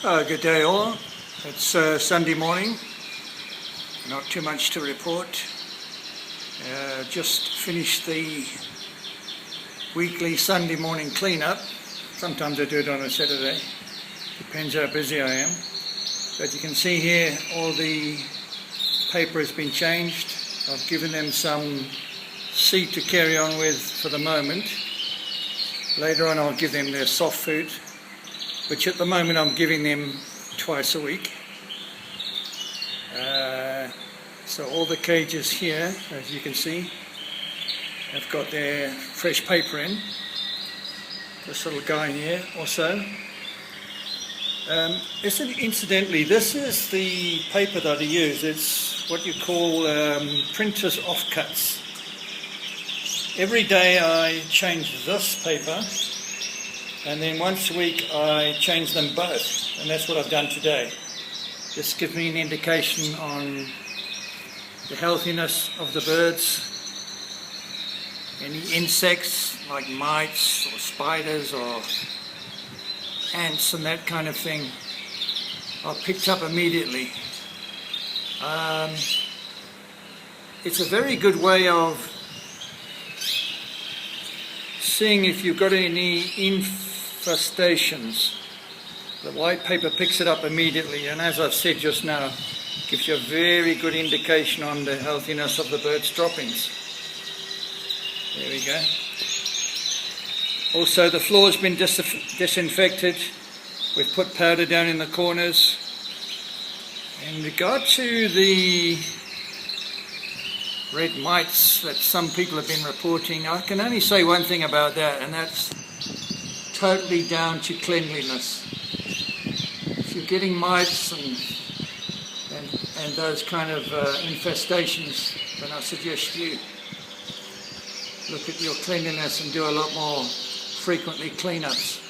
Good day all. It's Sunday morning, not too much to report. Just finished the weekly Sunday morning cleanup. Sometimes I do it on a Saturday, depends how busy I am. But you can see here all the paper has been changed. I've given them some seed to carry on with for the moment. Later on I'll give them their soft food, which at the moment I'm giving them twice a week. So all the cages here, as you can see, have got their fresh paper in. This little guy here also. Incidentally, this is the paper that I use. It's what you call printer's offcuts. Every day I change this paper, and then once a week I change them both, and that's what I've done today. This gives me an indication on the healthiness of the birds, any insects like mites or spiders or ants and that kind of thing are picked up immediately. It's a very good way of seeing if you've got any infestations. The white paper picks it up immediately, and as I've said just now, gives you a very good indication on the healthiness of the bird's droppings. There we go. Also, the floor has been disinfected. We've put powder down in the corners. In regard to the red mites that some people have been reporting, I can only say one thing about that, and that's totally down to cleanliness. If you're getting mites and those kind of infestations, then I suggest you look at your cleanliness and do a lot more frequently cleanups.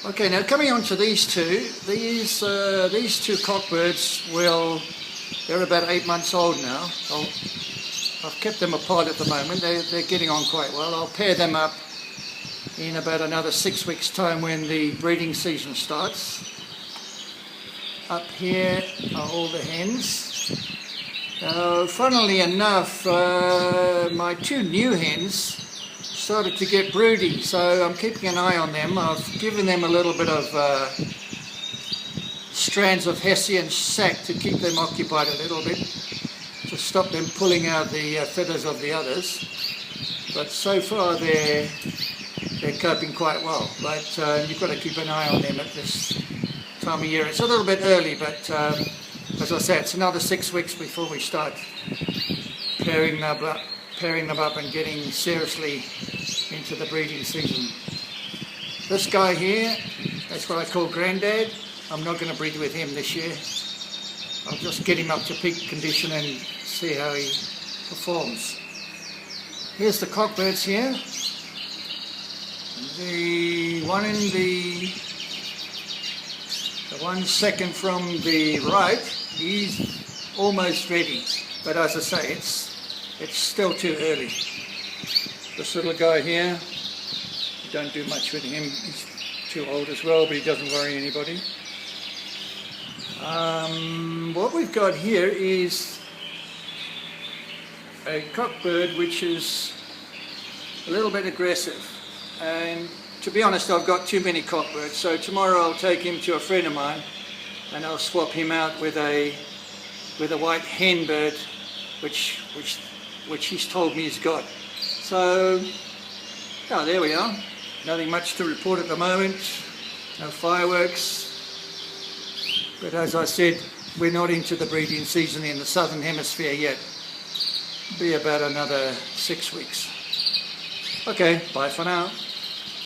Okay, now coming on to these two. These two cockbirds, they're about 8 months old now. I've kept them apart at the moment. They're getting on quite well. I'll pair them up in about another 6 weeks' time when the breeding season starts. Up here are all the hens. Funnily enough, my two new hens started to get broody, so I'm keeping an eye on them. I've given them a little bit of strands of Hessian sack to keep them occupied a little bit, to stop them pulling out the feathers of the others. But so far they're coping quite well. But you've got to keep an eye on them at this time of year. It's a little bit early, but as I said, it's another 6 weeks before we start pairing them up and getting seriously into the breeding season. This guy here, that's what I call Grandad. I'm not going to breed with him this year. I'll just get him up to peak condition and see how he performs. Here's the cockbirds here. The one second from the right, he's almost ready. But as I say, it's still too early. This little guy here, don't do much with him. He's too old as well, but he doesn't worry anybody. What we've got here is a cockbird which is a little bit aggressive, and to be honest, I've got too many cockbirds, so tomorrow I'll take him to a friend of mine and I'll swap him out with a white hen bird which he's told me he's got. So there we are. Nothing much to report at the moment, no fireworks. But as I said, we're not into the breeding season in the southern hemisphere yet. It'll be about another 6 weeks. Okay, bye for now.